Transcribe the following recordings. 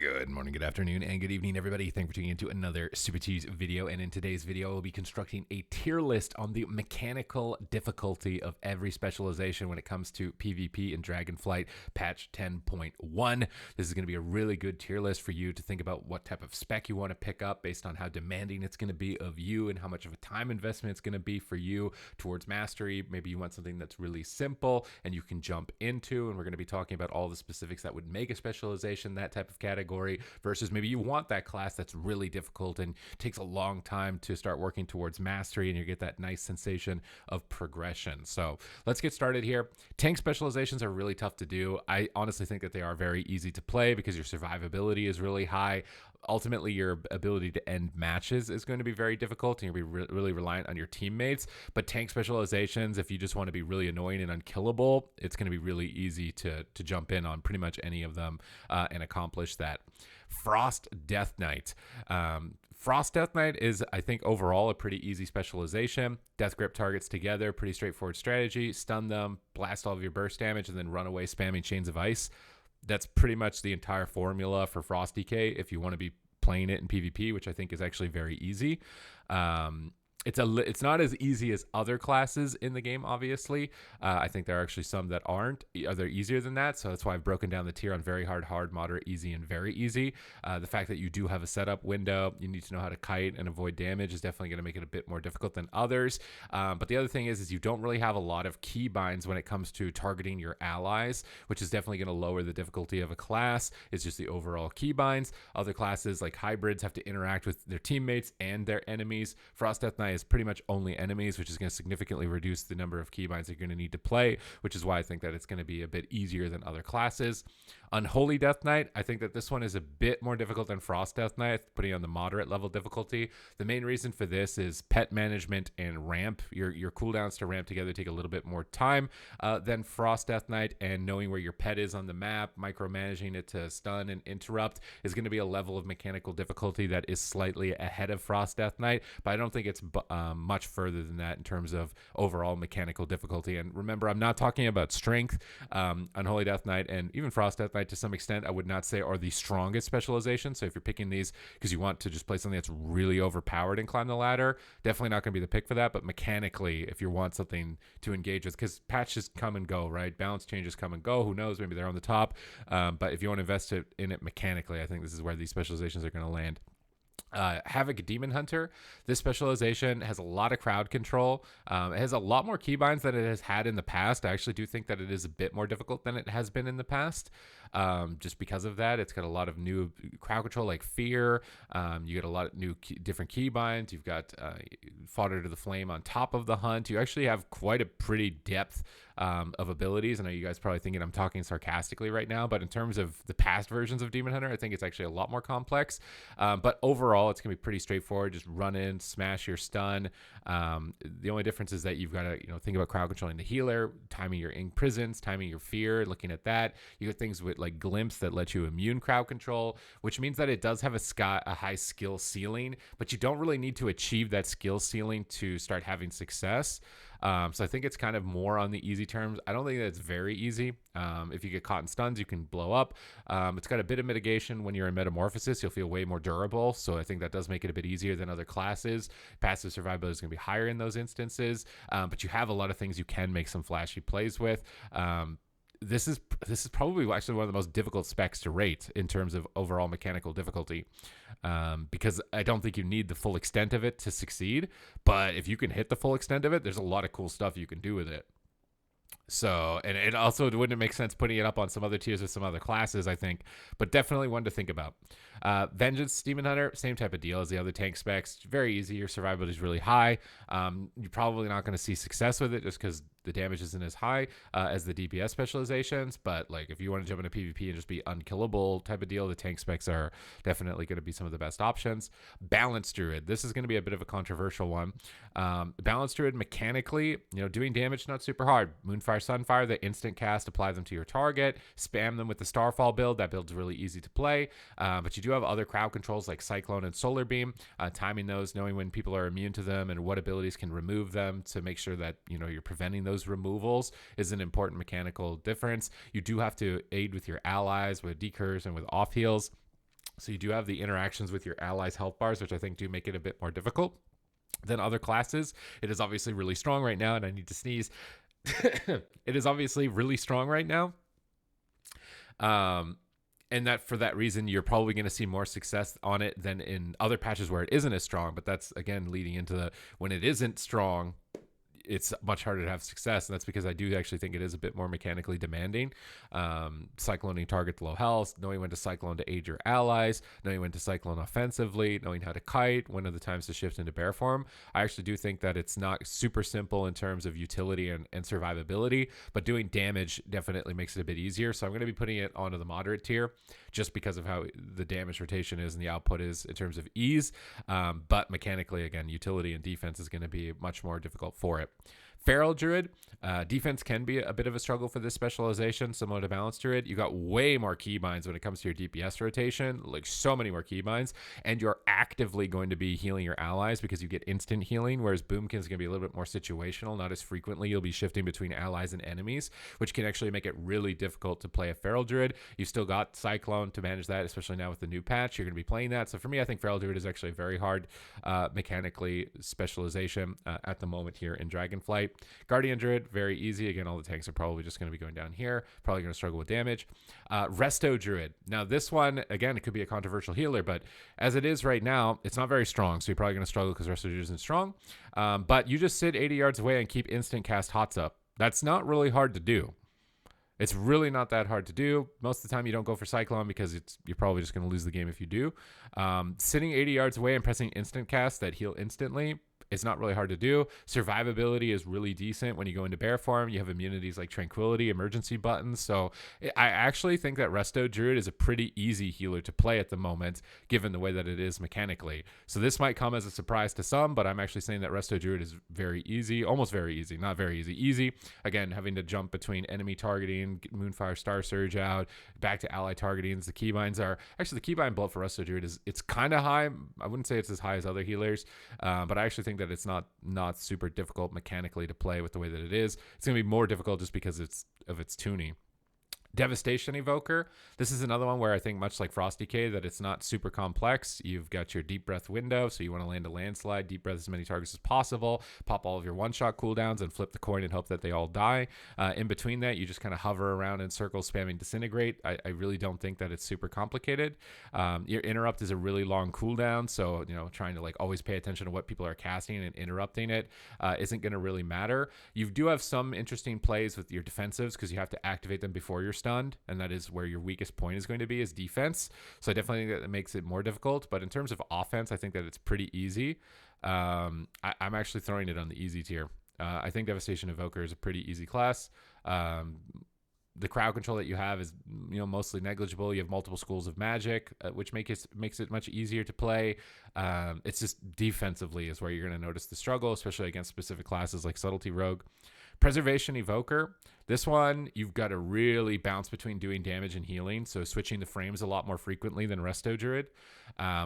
Good morning, good afternoon, and good evening, everybody. Thank you for tuning into another Supatease video. And in today's video, we'll be constructing a tier list on the mechanical difficulty of every specialization when it comes to PvP in Dragonflight patch 10.1. This is going to be a really good tier list for you to think about what type of spec you want to pick up based on how demanding it's going to be of you and how much of a time investment it's going to be for you towards mastery. Maybe you want something that's really simple and you can jump into, and we're going to be talking about all the specifics that would make a specialization that type of category versus maybe you want that class that's really difficult and takes a long time to start working towards mastery, and you get that nice sensation of progression. So let's get started here. Tank specializations are really tough to do. I honestly think that they are very easy to play because your survivability is really high. Ultimately, your ability to end matches is going to be very difficult, and you'll be really reliant on your teammates. But tank specializations, if you just want to be really annoying and unkillable, it's going to be really easy to jump in on pretty much any of them and accomplish that. Frost Death Knight. Frost Death Knight is, I think, overall a pretty easy specialization. Death grip targets together, pretty straightforward strategy. Stun them, blast all of your burst damage, and then run away spamming Chains of Ice. That's pretty much the entire formula for Frost DK if you want to be playing it in PvP, which I think is actually very easy. It's not as easy as other classes in the game, obviously. I think there are actually some that aren't. They're easier than that, so that's why I've broken down the tier on very hard, hard, moderate, easy, and very easy. The fact that you do have a setup window, you need to know how to kite and avoid damage is definitely going to make it a bit more difficult than others. But the other thing is you don't really have a lot of keybinds when it comes to targeting your allies, which is definitely going to lower the difficulty of a class. It's just the overall keybinds. Other classes like hybrids have to interact with their teammates and their enemies. Frost Death Knight is pretty much only enemies, which is going to significantly reduce the number of keybinds you're going to need to play, which is why I think that it's going to be a bit easier than other classes. Unholy Death Knight, I think that this one is a bit more difficult than Frost Death Knight, putting on the moderate level difficulty. The main reason for this is pet management and ramp. Your cooldowns to ramp together take a little bit more time than Frost Death Knight, and knowing where your pet is on the map, micromanaging it to stun and interrupt is going to be a level of mechanical difficulty that is slightly ahead of Frost Death Knight, but I don't think it's much further than that in terms of overall mechanical difficulty. And remember, I'm not talking about strength. Unholy Death Knight and even Frost Death Knight to some extent I would not say are the strongest specializations. So if you're picking these because you want to just play something that's really overpowered and climb the ladder, definitely not going to be the pick for that. But mechanically, if you want something to engage with, because patches come and go, right? Balance changes come and go. Who knows? Maybe they're on the top. But if you want to invest in it mechanically, I think this is where these specializations are going to land. Havoc Demon Hunter. This specialization has a lot of crowd control. It has a lot more keybinds than it has had in the past. I actually do think that it is a bit more difficult than it has been in the past. Just because of that, it's got a lot of new crowd control like Fear. You get a lot of new different keybinds. You've got Fodder to the Flame on top of the Hunt. You actually have quite a pretty depth of abilities. I know you guys probably thinking I'm talking sarcastically right now, but in terms of the past versions of Demon Hunter, I think it's actually a lot more complex. But overall, it's going to be pretty straightforward. Just run in, smash your stun. The only difference is that you've got to think about crowd controlling the healer, timing your imprisons, timing your fear, looking at that. You get things with like glimpse that let you immune crowd control, which means that it does have a high skill ceiling, but you don't really need to achieve that skill ceiling to start having success. So I think it's kind of more on the easy terms. I don't think that it's very easy. If you get caught in stuns, you can blow up. It's got a bit of mitigation when you're in Metamorphosis. You'll feel way more durable. So I think that does make it a bit easier than other classes. Passive survivability is going to be higher in those instances. But you have a lot of things you can make some flashy plays with. This is probably actually one of the most difficult specs to rate in terms of overall mechanical difficulty, because I don't think you need the full extent of it to succeed. But if you can hit the full extent of it, there's a lot of cool stuff you can do with it. So, and it also wouldn't make sense putting it up on some other tiers with some other classes, I think, but definitely one to think about. Vengeance Demon Hunter, same type of deal as the other tank specs. Very easy. Your survivability is really high. You're probably not going to see success with it just because the damage isn't as high as the DPS specializations. But like if you want to jump into PvP and just be unkillable type of deal, the tank specs are definitely going to be some of the best options. Balanced Druid. This is going to be a bit of a controversial one. Balanced Druid mechanically, doing damage not super hard. Moonfire, Sunfire, the instant cast, apply them to your target. Spam them with the Starfall build. That build's really easy to play. But you do have other crowd controls like Cyclone and Solar Beam. Timing those, knowing when people are immune to them and what abilities can remove them to make sure that you're preventing those removals is an important mechanical difference. You do have to aid with your allies with decurs and with off heals. So you do have the interactions with your allies' health bars, which I think do make it a bit more difficult than other classes. It is obviously really strong right now, and I need to sneeze. It is obviously really strong right now. And that for that reason, you're probably going to see more success on it than in other patches where it isn't as strong. But that's, again, leading into the when it isn't strong, it's much harder to have success, and that's because I do actually think it is a bit more mechanically demanding. Cycloning target low health, knowing when to cyclone to aid your allies, knowing when to cyclone offensively, knowing how to kite, when are the times to shift into bear form. I actually do think that it's not super simple in terms of utility and survivability, but doing damage definitely makes it a bit easier. So I'm going to be putting it onto the moderate tier just because of how the damage rotation is and the output is in terms of ease. But mechanically, again, utility and defense is going to be much more difficult for it. Feral Druid, defense can be a bit of a struggle for this specialization, similar to Balanced Druid. You got way more keybinds when it comes to your DPS rotation, like so many more keybinds, and you're actively going to be healing your allies because you get instant healing, whereas Boomkin is going to be a little bit more situational, not as frequently. You'll be shifting between allies and enemies, which can actually make it really difficult to play a Feral Druid. You've still got Cyclone to manage that, especially now with the new patch. You're going to be playing that. So for me, I think Feral Druid is actually a very hard mechanically specialization at the moment here in Dragonflight. Guardian Druid, very easy. Again, all the tanks are probably just going to be going down here. Probably going to struggle with damage. Resto Druid. Now, this one, again, it could be a controversial healer, but as it is right now, it's not very strong. So you're probably going to struggle because Resto Druid isn't strong. But you just sit 80 yards away and keep instant cast Hots up. That's not really hard to do. It's really not that hard to do. Most of the time, you don't go for Cyclone because you're probably just going to lose the game if you do. Sitting 80 yards away and pressing instant cast that heal instantly, it's not really hard to do. Survivability is really decent when you go into bear form. You have immunities like Tranquility, emergency buttons. So I actually think that Resto Druid is a pretty easy healer to play at the moment, given the way that it is mechanically. So this might come as a surprise to some, but I'm actually saying that Resto Druid is very easy, almost very easy, not very easy. Easy, again, having to jump between enemy targeting, Moonfire Star Surge out, back to ally targetings. The keybinds are, actually the keybind bloat for Resto Druid it's kind of high. I wouldn't say it's as high as other healers, but I actually think that it's not super difficult mechanically to play with the way that it is. It's going to be more difficult just because of its tuning. Devastation Evoker. This is another one where I think, much like Frosty K, that it's not super complex. You've got your deep breath window, so you want to land a landslide, deep breath as many targets as possible, pop all of your one-shot cooldowns, and flip the coin and hope that they all die. In between that, you just kind of hover around in circles, spamming Disintegrate. I really don't think that it's super complicated. Your interrupt is a really long cooldown, so trying to always pay attention to what people are casting and interrupting it isn't going to really matter. You do have some interesting plays with your defensives because you have to activate them before you're stunned, and that is where your weakest point is going to be, is defense. So I definitely think that makes it more difficult, but in terms of offense, I think that it's pretty easy. I'm actually throwing it on the easy tier. I think Devastation Evoker is a pretty easy class. The crowd control that you have is mostly negligible. You have multiple schools of magic, which makes it much easier to play. It's just defensively is where you're going to notice the struggle, especially against specific classes like Subtlety Rogue. Preservation Evoker. This one, you've got to really bounce between doing damage and healing, so switching the frames a lot more frequently than Resto Druid.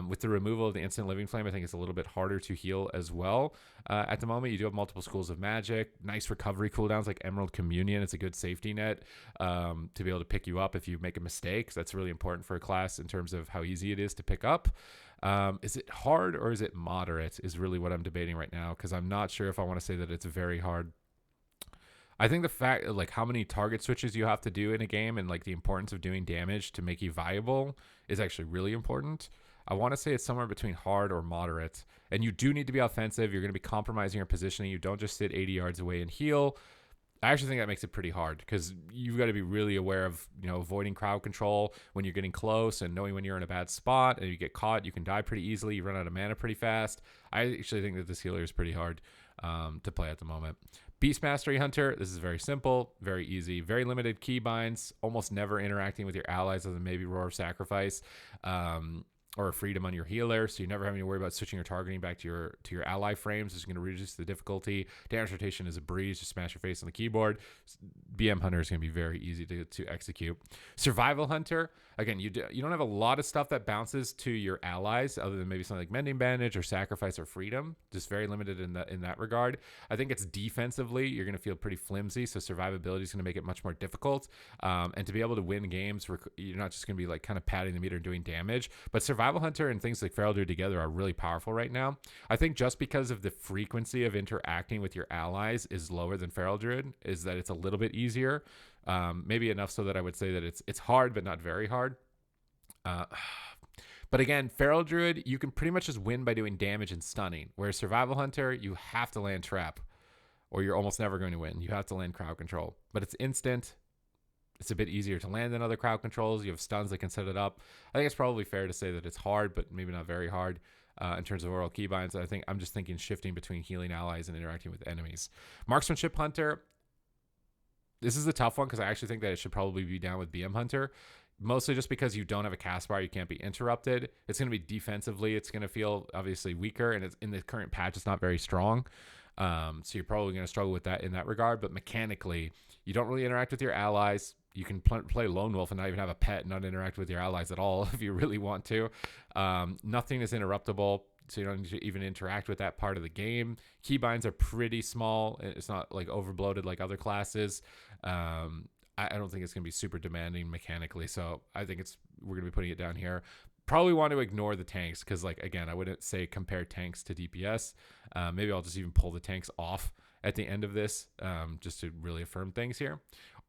With the removal of the Instant Living Flame, I think it's a little bit harder to heal as well. At the moment, you do have multiple schools of magic, nice recovery cooldowns like Emerald Communion. It's a good safety net to be able to pick you up if you make a mistake. So that's really important for a class in terms of how easy it is to pick up. Is it hard or is it moderate is really what I'm debating right now, because I'm not sure if I want to say that it's very hard. I think the fact how many target switches you have to do in a game and the importance of doing damage to make you viable is actually really important. I want to say it's somewhere between hard or moderate, and you do need to be offensive. You're going to be compromising your positioning. You don't just sit 80 yards away and heal. I actually think that makes it pretty hard because you've got to be really aware of avoiding crowd control when you're getting close and knowing when you're in a bad spot, and you get caught, you can die pretty easily. You run out of mana pretty fast. I actually think that this healer is pretty hard to play at the moment. Beast Mastery Hunter, this is very simple, very easy, very limited keybinds, almost never interacting with your allies other than maybe Roar of Sacrifice or a Freedom on your healer, so you're never having to worry about switching or targeting back to your ally frames. It's going to reduce the difficulty. Damage rotation is a breeze, just smash your face on the keyboard. BM Hunter is going to be very easy to execute. Survival Hunter, again, you don't have a lot of stuff that bounces to your allies other than maybe something like Mending Bandage or Sacrifice or Freedom. Just very limited in that regard. I think it's defensively, you're going to feel pretty flimsy, so survivability is going to make it much more difficult. And to be able to win games, you're not just going to be like kind of padding the meter and doing damage. But Survival Hunter and things like Feral Druid together are really powerful right now. I think just because of the frequency of interacting with your allies is lower than Feral Druid, is that it's a little bit easier. Maybe enough so that I would say that it's hard, but not very hard. But again, Feral Druid, you can pretty much just win by doing damage and stunning. Whereas Survival Hunter, you have to land trap, or you're almost never going to win. You have to land crowd control. But it's instant. It's a bit easier to land than other crowd controls. You have stuns that can set it up. I think it's probably fair to say that it's hard, but maybe not very hard in terms of overall keybinds. I'm just thinking shifting between healing allies and interacting with enemies. Marksmanship Hunter, this is a tough one because I actually think that it should probably be down with BM Hunter. Mostly just because you don't have a cast bar, you can't be interrupted. It's going to be defensively, it's going to feel obviously weaker, and it's in the current patch, it's not very strong. So you're probably going to struggle with that in that regard. But mechanically, you don't really interact with your allies. You can play Lone Wolf and not even have a pet and not interact with your allies at all if you really want to. Nothing is interruptible, so you don't need to even interact with that part of the game. Keybinds are pretty small. It's not like overbloated like other classes. I don't think it's going to be super demanding mechanically, so I think we're going to be putting it down here. Probably want to ignore the tanks because, like, again, I wouldn't say compare tanks to DPS. Maybe I'll just even pull the tanks off at the end of this just to really affirm things here.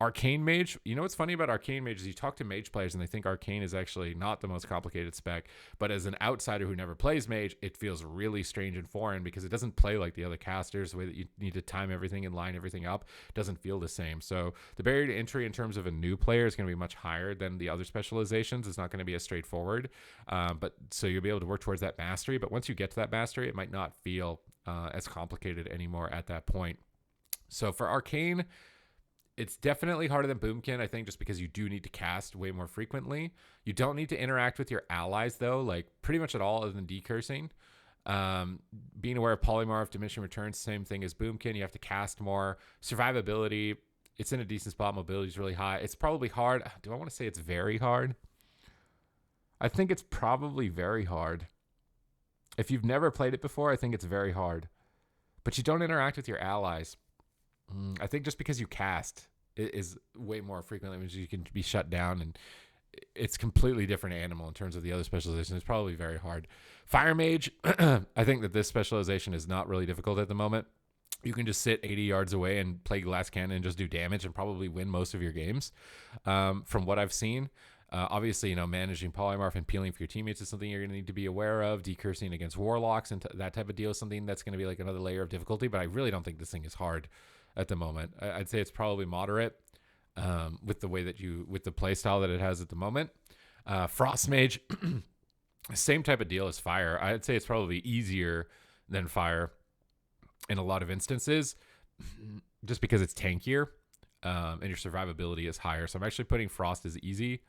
Arcane Mage. You know what's funny about Arcane Mage is you talk to Mage players and they think Arcane is actually not the most complicated spec, but as an outsider who never plays Mage, it feels really strange and foreign because it doesn't play like the other casters. The way that you need to time everything and line everything up doesn't feel the same. So the barrier to entry in terms of a new player is going to be much higher than the other specializations. It's not going to be as straightforward, but so you'll be able to work towards that mastery. But once you get to that mastery, it might not feel as complicated anymore at that point. So for Arcane, it's definitely harder than Boomkin, I think, just because you do need to cast way more frequently. You don't need to interact with your allies, though, like pretty much at all other than decursing. Being aware of polymorph, diminishing returns, same thing as Boomkin. You have to cast more. Survivability, it's in a decent spot. Mobility is really high. It's probably hard. Do I want to say it's very hard? I think it's probably very hard. If you've never played it before, I think it's very hard. But you don't interact with your allies. I think just because you cast is way more frequently, which you can be shut down, and it's completely different animal in terms of the other specializations. It's probably very hard. Fire Mage, I think that this specialization is not really difficult at the moment. You can just sit 80 yards away and play Glass Cannon and just do damage and probably win most of your games from what I've seen. Obviously, managing polymorph and peeling for your teammates is something you're going to need to be aware of. Decursing against warlocks and that type of deal is something that's going to be like another layer of difficulty, but I really don't think this thing is hard at the moment. I'd say it's probably moderate with the play style that it has at the moment. Frost Mage, same type of deal as Fire. I'd say it's probably easier than Fire in a lot of instances, just because it's tankier and your survivability is higher. So I'm actually putting Frost as easy,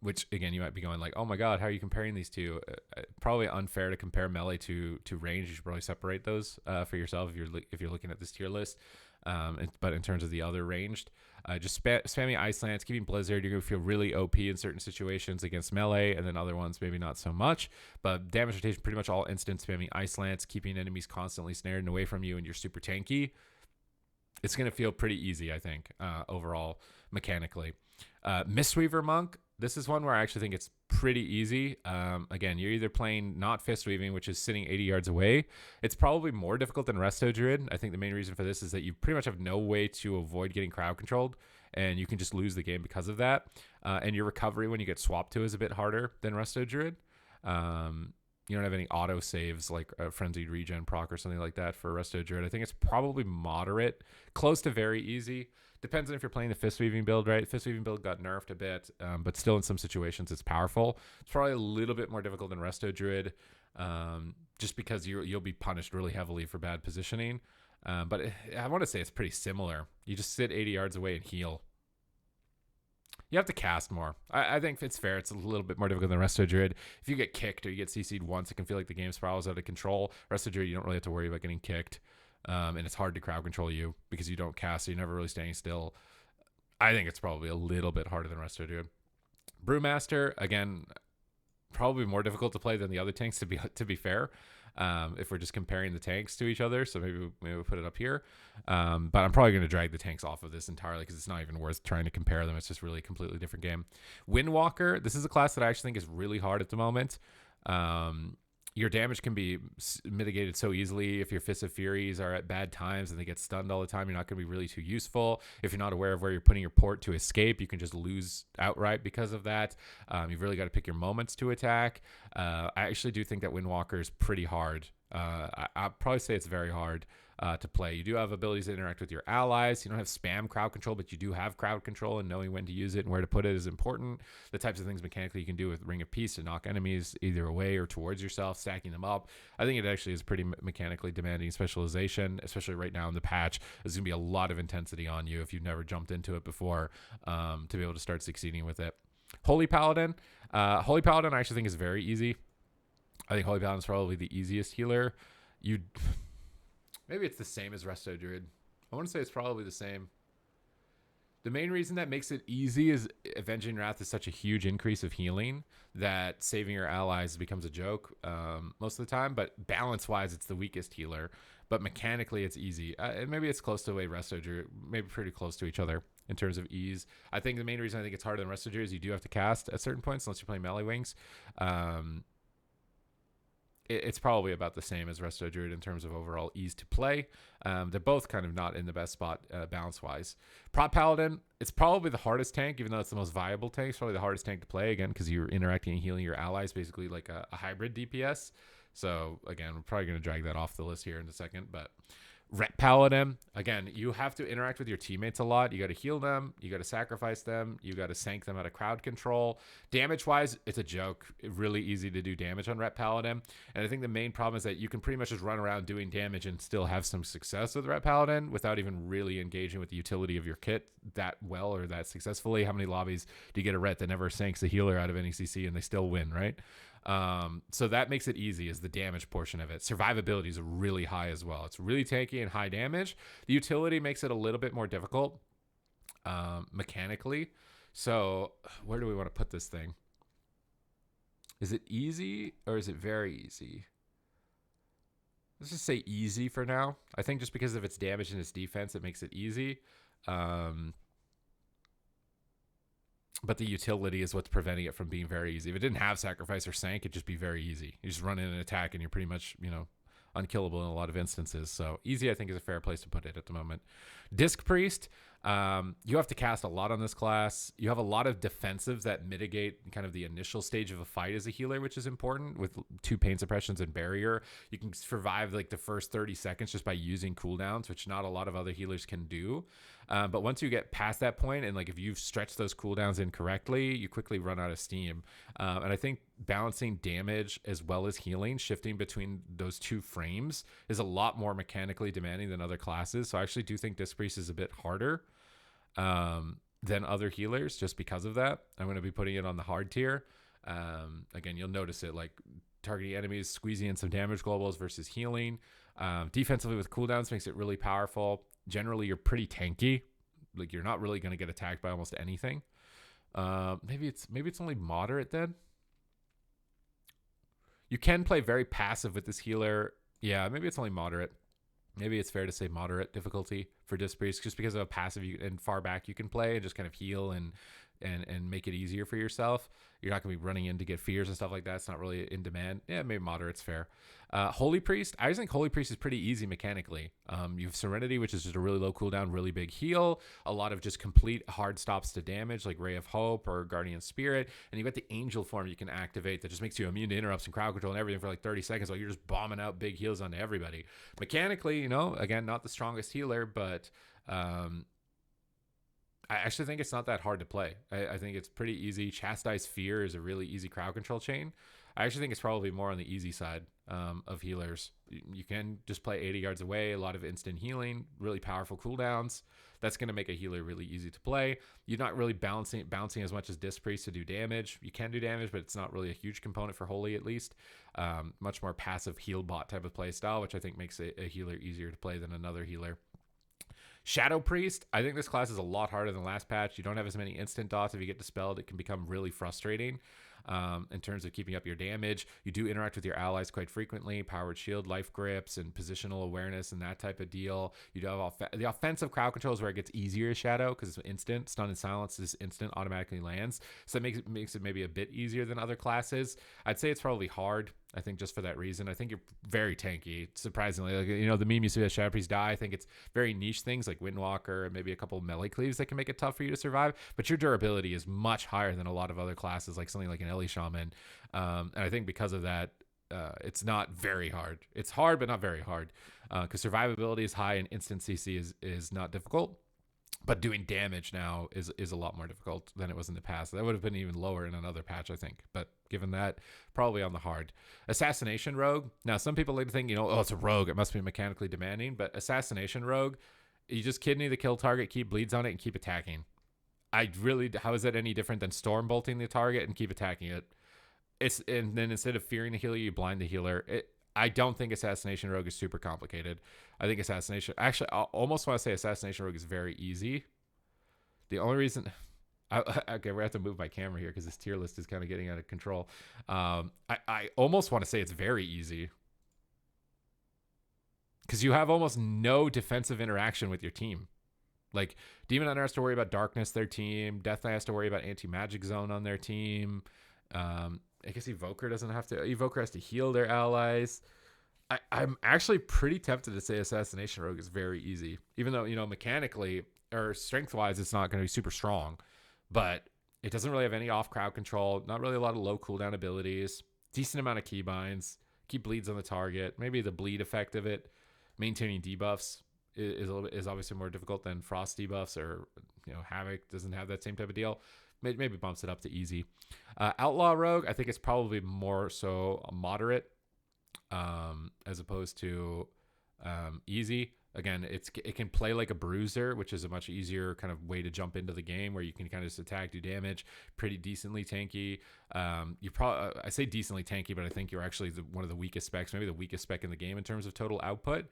which again, you might be going like, oh my God, how are you comparing these two? Probably unfair to compare melee to range. You should probably separate those for yourself if you're looking at this tier list. But in terms of the other ranged, just spamming Ice Lance, keeping Blizzard, you're going to feel really OP in certain situations against melee, and then other ones maybe not so much. But damage rotation, pretty much all instant spamming Ice Lance, keeping enemies constantly snared and away from you, and you're super tanky. It's going to feel pretty easy, I think, overall, mechanically. Mistweaver Monk, this is one where I actually think it's pretty easy. Again, you're either playing not Fist Weaving, which is sitting 80 yards away. It's probably more difficult than Resto Druid. I think the main reason for this is that you pretty much have no way to avoid getting crowd controlled, and you can just lose the game because of that. And your recovery when you get swapped to is a bit harder than Resto Druid. You don't have any auto saves like a Frenzied Regen proc or something like that for Resto Druid. I think it's probably moderate, close to very easy. Depends on if you're playing the Fist Weaving build, right? Fist Weaving build got nerfed a bit, but still in some situations it's powerful. It's probably a little bit more difficult than Resto Druid, just because you'll be punished really heavily for bad positioning. But I want to say it's pretty similar. You just sit 80 yards away and heal. You have to cast more. I think it's fair. It's a little bit more difficult than Resto Druid. If you get kicked or you get CC'd once, it can feel like the game spirals out of control. Resto Druid, you don't really have to worry about getting kicked. And it's hard to crowd control you because you don't cast, so you're never really standing still. I think it's probably a little bit harder than Resto Druid. Brewmaster, again, probably more difficult to play than the other tanks, to be fair. If we're just comparing the tanks to each other, so maybe we'll put it up here. But I'm probably going to drag the tanks off of this entirely because it's not even worth trying to compare them. It's just really a completely different game. Windwalker, this is a class that I actually think is really hard at the moment. Your damage can be mitigated so easily. If your Fists of Furies are at bad times and they get stunned all the time, you're not going to be really too useful. If you're not aware of where you're putting your port to escape, you can just lose outright because of that. You've really got to pick your moments to attack. I actually do think that Windwalker is pretty hard. I'd probably say it's very hard to play. You do have abilities to interact with your allies. You don't have spam crowd control, but you do have crowd control, and knowing when to use it and where to put it is important. The types of things mechanically you can do with Ring of Peace to knock enemies either away or towards yourself, stacking them up. I think it actually is pretty mechanically demanding specialization, especially right now in the patch. There's going to be a lot of intensity on you if you've never jumped into it before to be able to start succeeding with it. Holy Paladin. Holy Paladin I actually think is very easy. I think Holy Paladin is probably the easiest healer. Maybe it's the same as Resto Druid. I want to say it's probably the same. The main reason that makes it easy is Avenging Wrath is such a huge increase of healing that saving your allies becomes a joke most of the time. But balance-wise, it's the weakest healer. But mechanically, it's easy. And maybe it's close to the way Resto Druid, maybe pretty close to each other in terms of ease. I think the main reason I think it's harder than Resto Druid is you do have to cast at certain points unless you're playing melee wings. It's probably about the same as Resto Druid in terms of overall ease to play. They're both kind of not in the best spot balance-wise. Prot Paladin, it's probably the hardest tank, even though it's the most viable tank. It's probably the hardest tank to play, again, because you're interacting and healing your allies, basically like a hybrid DPS. So, again, we're probably going to drag that off the list here in a second. But Ret Paladin, again, you have to interact with your teammates a lot. You got to heal them. You got to sacrifice them. You got to sank them out of crowd control. Damage-wise, it's a joke. Really easy to do damage on Ret Paladin. And I think the main problem is that you can pretty much just run around doing damage and still have some success with Ret Paladin without even really engaging with the utility of your kit that well or that successfully. How many lobbies do you get a Ret that never sanks a healer out of any CC and they still win, right? So that makes it easy, is the damage portion of it. Survivability is really high as well. It's really tanky and high damage. The utility makes it a little bit more difficult mechanically. So where do we want to put this thing? Is it easy or is it very easy? Let's just say easy for now. I think just because of its damage and its defense, it makes it easy. But the utility is what's preventing it from being very easy. If it didn't have sacrifice or sank, it'd just be very easy. You just run in and attack and you're pretty much, unkillable in a lot of instances. So easy, I think, is a fair place to put it at the moment. Disc Priest, you have to cast a lot on this class. You have a lot of defensives that mitigate kind of the initial stage of a fight as a healer, which is important with 2 pain suppressions and barrier. You can survive like the first 30 seconds just by using cooldowns, which not a lot of other healers can do. But once you get past that point, and like if you've stretched those cooldowns incorrectly, you quickly run out of steam. And I think balancing damage as well as healing, shifting between those 2 frames, is a lot more mechanically demanding than other classes. So I actually do think Disc Priest is a bit harder than other healers just because of that. I'm going to be putting it on the hard tier. Again, you'll notice it like targeting enemies, squeezing in some damage globals versus healing. Defensively with cooldowns makes it really powerful. Generally, you're pretty tanky. Like you're not really going to get attacked by almost anything. Maybe it's only moderate then. You can play very passive with this healer. Yeah, maybe it's only moderate. Maybe it's fair to say moderate difficulty for Disc Priest, just because of a passive and far back you can play and just kind of heal and make it easier for yourself. You're not going to be running in to get fears and stuff like that. It's not really in demand. Yeah, maybe moderate's fair. Holy Priest, I just think Holy Priest is pretty easy mechanically. You have Serenity, which is just a really low cooldown, really big heal, a lot of just complete hard stops to damage like Ray of Hope or Guardian Spirit, and you've got the Angel form you can activate that just makes you immune to interrupts and crowd control and everything for like 30 seconds while you're just bombing out big heals onto everybody. Mechanically, again, not the strongest healer, but I actually think it's not that hard to play. I think it's pretty easy. Chastise Fear is a really easy crowd control chain. I actually think it's probably more on the easy side of healers. You can just play 80 yards away, a lot of instant healing, really powerful cooldowns. That's going to make a healer really easy to play. You're not really bouncing as much as Disc Priest to do damage. You can do damage, but it's not really a huge component for Holy, at least. Much more passive heal bot type of play style, which I think makes a healer easier to play than another healer. Shadow Priest, I think this class is a lot harder than last patch. You don't have as many instant dots. If you get dispelled, it can become really frustrating. In terms of keeping up your damage, you do interact with your allies quite frequently. Powered shield, life grips, and positional awareness, and that type of deal. You do have the offensive crowd control is where it gets easier. Shadow, because it's instant. Stun and silence is instant, automatically lands, so it makes it maybe a bit easier than other classes. I'd say it's probably hard. I think just for that reason. I think you're very tanky, surprisingly. Like, you know, the meme you see that Shadow Priest die, I think it's very niche things like Windwalker and maybe a couple of melee cleaves that can make it tough for you to survive. But your durability is much higher than a lot of other classes, like something like an Ellie Shaman. And I think because of that, it's not very hard. It's hard, but not very hard. Because survivability is high and instant CC is not difficult. But doing damage now is a lot more difficult than it was in the past. That would have been even lower in another patch, I think. But given that, probably on the hard. Assassination Rogue. Now, some people like to think, you know, oh, it's a rogue. It must be mechanically demanding. But Assassination Rogue, you just kidney the kill target, keep bleeds on it, and keep attacking. How is that any different than storm bolting the target and keep attacking it? And then instead of fearing the healer, you blind the healer. I don't think Assassination Rogue is super complicated. I think actually, I almost want to say Assassination Rogue is very easy. The only reason, okay, we have to move my camera here because this tier list is kind of getting out of control. I almost want to say it's very easy because you have almost no defensive interaction with your team. Like, Demon Hunter has to worry about darkness, their team. Death Knight has to worry about anti-magic zone on their team. I guess Evoker doesn't have to. Evoker has to heal their allies. I'm actually pretty tempted to say Assassination Rogue is very easy, even though, you know, mechanically or strength-wise, it's not going to be super strong. But it doesn't really have any off crowd control. Not really a lot of low cooldown abilities. Decent amount of keybinds. Keep bleeds on the target. Maybe the bleed effect of it. Maintaining debuffs is obviously more difficult than frost debuffs, or, you know, Havoc doesn't have that same type of deal. Maybe bumps it up to easy. Outlaw Rogue, I think it's probably more so a moderate as opposed to easy. Again, it can play like a bruiser, which is a much easier kind of way to jump into the game, where you can kind of just attack, do damage, pretty decently tanky. I say decently tanky, but I think you're actually one of the weakest specs, maybe the weakest spec in the game in terms of total output.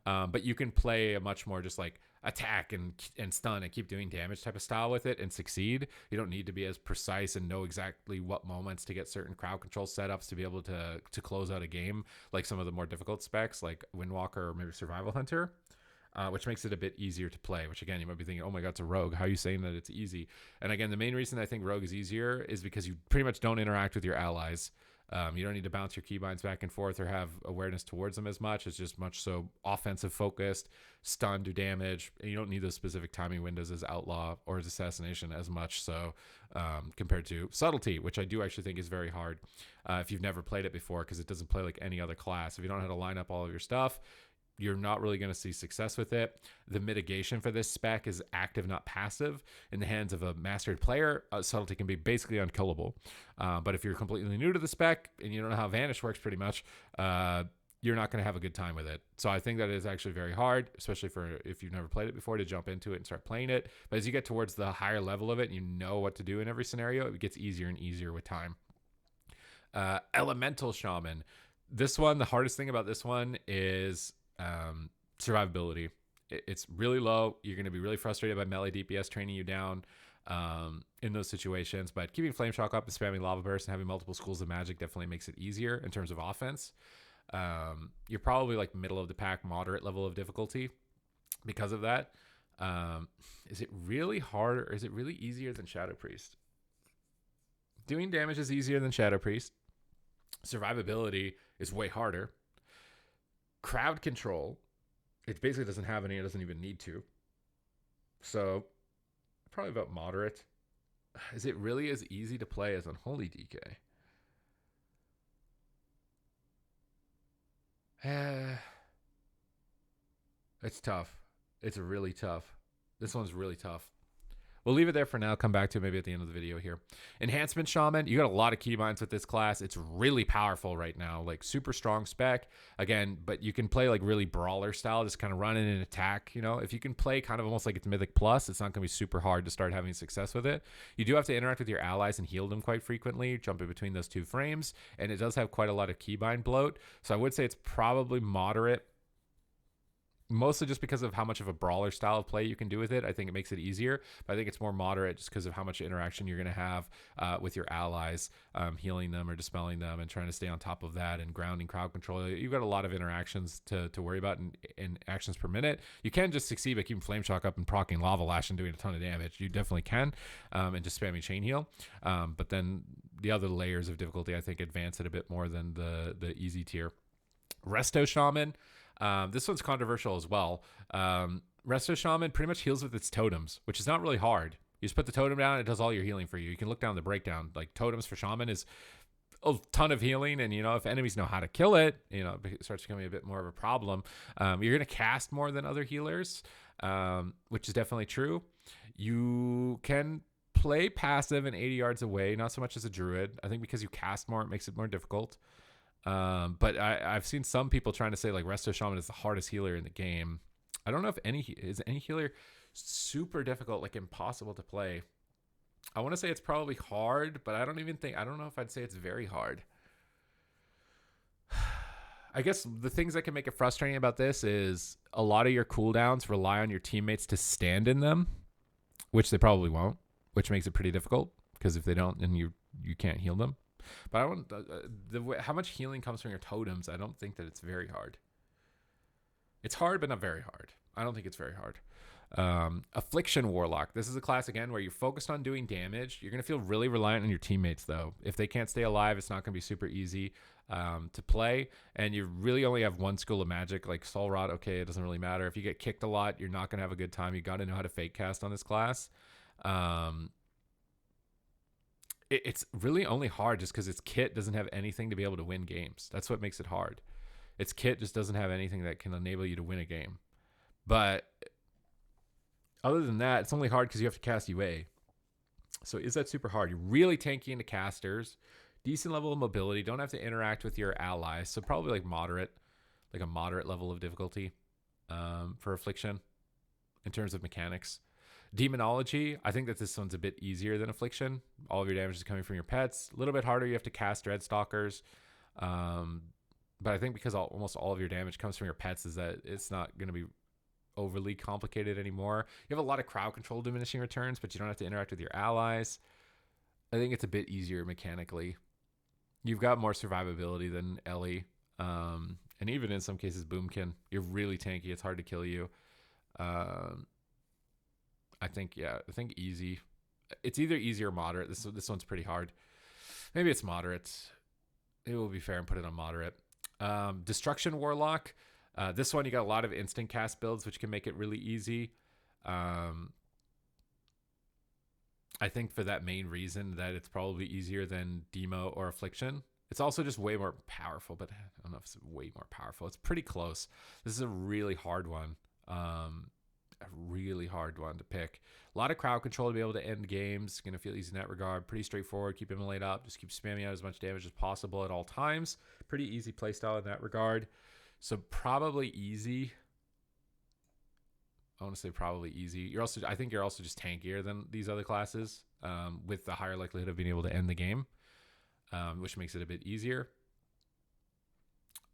But you can play a much more just like attack and stun and keep doing damage type of style with it and succeed. You don't need to be as precise and know exactly what moments to get certain crowd control setups to be able to close out a game, like some of the more difficult specs like Windwalker or maybe Survival Hunter. Which makes it a bit easier to play, which again, you might be thinking, oh my God, it's a rogue. How are you saying that it's easy? And again, the main reason I think rogue is easier is because you pretty much don't interact with your allies. You don't need to bounce your keybinds back and forth or have awareness towards them as much. It's just much so offensive focused, stun, do damage. And you don't need those specific timing windows as Outlaw or as Assassination as much so compared to Subtlety, which I do actually think is very hard if you've never played it before, because it doesn't play like any other class. If you don't know how to line up all of your stuff, you're not really going to see success with it. The mitigation for this spec is active, not passive. In the hands of a mastered player, Subtlety can be basically unkillable. But if you're completely new to the spec and you don't know how Vanish works pretty much, you're not going to have a good time with it. So I think that is actually very hard, especially for if you've never played it before, to jump into it and start playing it. But as you get towards the higher level of it and you know what to do in every scenario, it gets easier and easier with time. Elemental Shaman. This one, the hardest thing about this one is survivability. It's really low. You're going to be really frustrated by melee DPS training you down in those situations, but keeping Flame Shock up and spamming Lava Burst and having multiple schools of magic definitely makes it easier in terms of offense. You're probably like middle of the pack, moderate level of difficulty because of that. Is it really hard, or is it really easier than Shadow Priest? Doing damage is easier than Shadow Priest. Survivability is way harder. Crowd control, it basically doesn't have any. It doesn't even need to. So probably about moderate. Is it really as easy to play as Unholy DK? It's tough. It's really tough. This one's really tough. We'll leave it there for now. Come back to it maybe at the end of the video here. Enhancement Shaman. You got a lot of keybinds with this class. It's really powerful right now. Like super strong spec. Again, but you can play like really brawler style. Just kind of run in and attack. You know, if you can play kind of almost like it's Mythic Plus, it's not going to be super hard to start having success with it. You do have to interact with your allies and heal them quite frequently. Jumping between those two frames. And it does have quite a lot of keybind bloat. So I would say it's probably moderate. mostly just because of how much of a brawler style of play you can do with it. I think it makes it easier, but I think it's more moderate just because of how much interaction you're going to have with your allies, healing them or dispelling them and trying to stay on top of that, and grounding, crowd control. You've got a lot of interactions to worry about in actions per minute. You can just succeed by keeping Flame Shock up and proccing Lava Lash and doing a ton of damage. You definitely can, and just spamming Chain Heal. But then the other layers of difficulty, I think, advance it a bit more than the easy tier. Resto Shaman. This one's controversial as well. Resto Shaman pretty much heals with its totems, which is not really hard. You just put the totem down, it does all your healing for you. You can look down the breakdown. Like, totems for Shaman is a ton of healing, and if enemies know how to kill it, it starts becoming a bit more of a problem. You're going to cast more than other healers, which is definitely true. You can play passive and 80 yards away, not so much as a Druid. I think because you cast more, it makes it more difficult. But I've seen some people trying to say like Resto Shaman is the hardest healer in the game. I don't know if any healer super difficult, like impossible to play. I want to say it's probably hard, but I don't know if I'd say it's very hard. I guess the things that can make it frustrating about this is a lot of your cooldowns rely on your teammates to stand in them, which they probably won't, which makes it pretty difficult because if they don't, then you can't heal them. But I don't. How much healing comes from your totems? I don't think that it's very hard. It's hard, but not very hard. I don't think it's very hard. Affliction Warlock. This is a class again where you're focused on doing damage. You're gonna feel really reliant on your teammates though. If they can't stay alive, it's not gonna be super easy to play. And you really only have one school of magic, like Soul Rot. Okay, it doesn't really matter. If you get kicked a lot, you're not gonna have a good time. You got to know how to fake cast on this class. It's really only hard just because its kit doesn't have anything to be able to win games. That's what makes it hard. Its kit just doesn't have anything that can enable you to win a game. But other than that, it's only hard because you have to cast UA. So is that super hard? You're really tanky into casters, decent level of mobility, don't have to interact with your allies. So probably like a moderate level of difficulty for Affliction in terms of mechanics. Demonology, I think that this one's a bit easier than Affliction. All of your damage is coming from your pets. A little bit harder. You have to cast Dreadstalkers. But I think because almost all of your damage comes from your pets, is that it's not going to be overly complicated anymore. You have a lot of crowd control diminishing returns, but you don't have to interact with your allies. I think it's a bit easier mechanically. You've got more survivability than Ellie. And even in some cases, Boomkin. You're really tanky. It's hard to kill you. I think easy. It's either easy or moderate. This one's pretty hard. Maybe it's moderate. It will be fair and put it on moderate. Destruction Warlock. This one, you got a lot of instant cast builds, which can make it really easy. I think for that main reason that it's probably easier than Demo or Affliction. It's also just way more powerful, but I don't know if it's way more powerful. It's pretty close. This is a really hard one. A really hard one to pick. A lot of crowd control to be able to end games. Going to feel easy in that regard. Pretty straightforward. Keep Immolate up. Just keep spamming out as much damage as possible at all times. Pretty easy playstyle in that regard. So probably easy. I want to say probably easy. I think you're also just tankier than these other classes, with the higher likelihood of being able to end the game, which makes it a bit easier.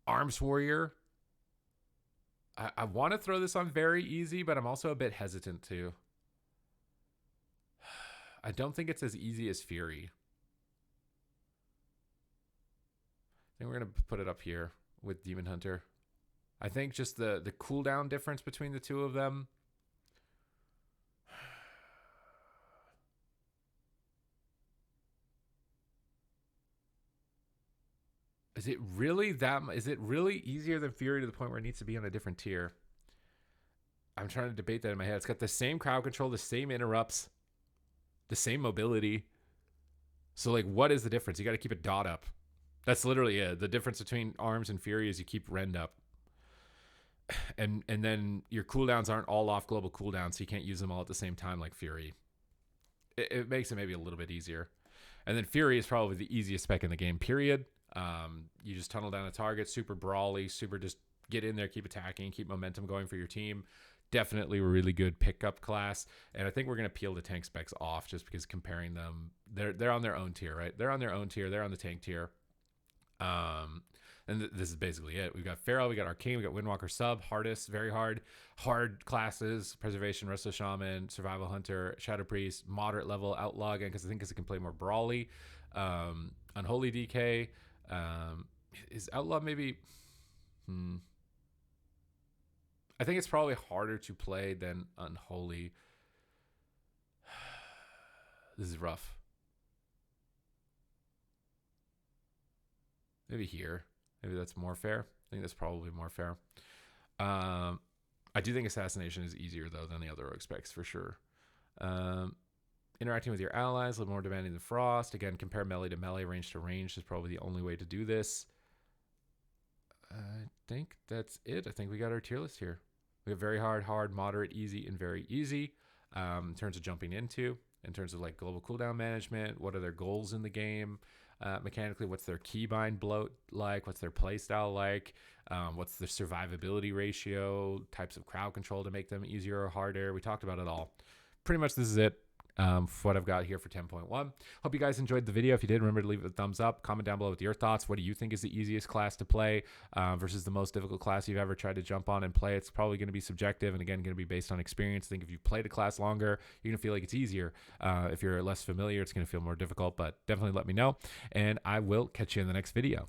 Arms Warrior. I want to throw this on very easy, but I'm also a bit hesitant to. I don't think it's as easy as Fury. I think we're going to put it up here with Demon Hunter. I think just the cooldown difference between the two of them. Is it really easier than Fury to the point where it needs to be on a different tier? I'm trying to debate that in my head. It's got the same crowd control, the same interrupts, the same mobility. So like, what is the difference? You got to keep a dot up. That's literally it. The difference between Arms and Fury is you keep Rend up. And then your cooldowns aren't all off global cooldowns, so you can't use them all at the same time like Fury. It makes it maybe a little bit easier. And then Fury is probably the easiest spec in the game, period. You just tunnel down a target, super brawly, super just get in there, keep attacking, keep momentum going for your team. Definitely a really good pickup class. And I think we're going to peel the tank specs off just because comparing them, they're on their own tier, right? They're on their own tier. They're on the tank tier. And this is basically it. We've got Feral, we got Arcane, we got Windwalker Sub, hardest, very hard. Hard classes, Preservation, Restless Shaman, Survival Hunter, Shadow Priest, moderate level, Outlaw again, because I think it can play more brawly. Unholy DK. Is Outlaw maybe... I think it's probably harder to play than Unholy. This is rough. Maybe here. Maybe that's more fair. I think that's probably more fair. I do think Assassination is easier, though, than the other rogue specs, for sure. Interacting with your allies, a little more demanding than Frost. Again, compare melee to melee, range to range is probably the only way to do this. I think that's it. I think we got our tier list here. We have very hard, hard, moderate, easy, and very easy. In terms of jumping into, in terms of like global cooldown management, what are their goals in the game? Mechanically, what's their keybind bloat like? What's their playstyle like? What's the survivability ratio? Types of crowd control to make them easier or harder? We talked about it all. Pretty much this is it. For what I've got here for 10.1. Hope you guys enjoyed the video. If you did, remember to leave a thumbs up. Comment down below with your thoughts. What do you think is the easiest class to play versus the most difficult class you've ever tried to jump on and play? It's probably going to be subjective and, again, going to be based on experience. I think if you played a class longer, you're going to feel like it's easier. If you're less familiar, it's going to feel more difficult. But definitely let me know, and I will catch you in the next video.